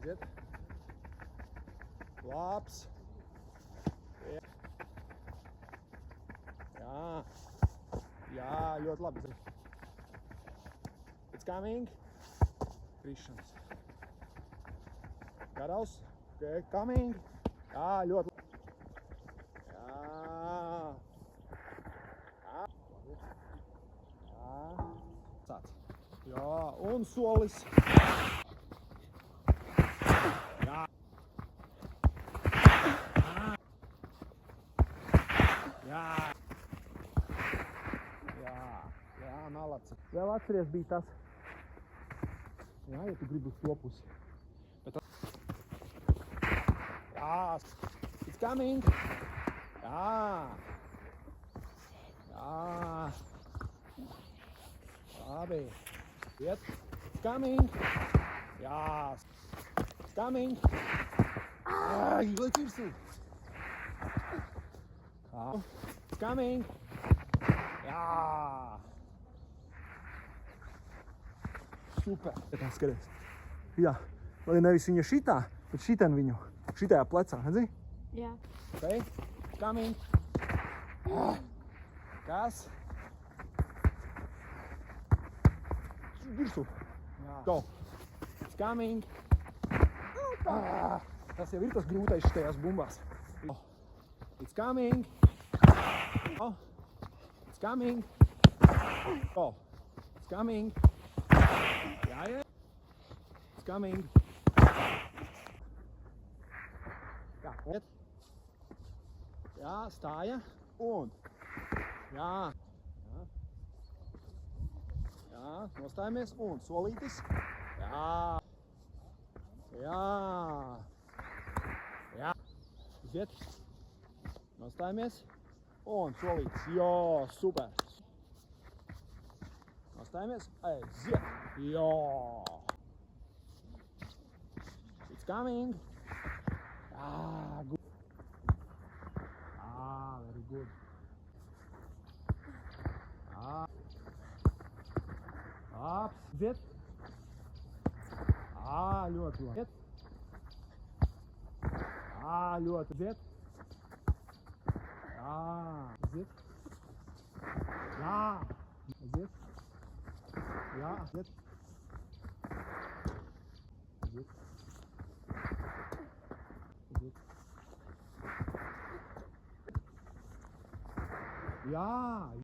Aiziet. Labs. Jā. Jā, ļoti labi. It's coming. Krišanas. Karaus. Okay, coming. Jā, ļoti labi. Jā. Jā. Jā. Sāc. Jā, un solis. Jā. Jā. Jā, malacis. Vēl atceries bija tas. Jā, ja tu gribi uz to pusi. Jā, it's coming. Jā. Jā. Labi. Iet. It's coming. Jā. It's coming. Ai, liec virsū. It's coming. Jā. Super. Tā skaties. Jā. Vai nevis viņa šitā, bet šitan viņu. Šitajā plecā, redzi? Jā. Okay. It's coming. Kas? Virsū. Go. It's coming. Tas jau ir tas grūtais šitajās bumbās. It's coming. It's coming. Go. It's coming. Jā. It's coming. Jā, jā, stāja un jā. Jā, nostājamies un solītis. Jā. Jā. Jā. Iziet. Nostājamies un solītis. Jā, super. Nostājamies. Aiziet. Jā. It's coming. Good. Very good. Ups. Iziet. Ļoti labi. Ļoti iziet. Iziet. Jā. Iziet. Jā. Iziet. Iziet. Iziet. Jā.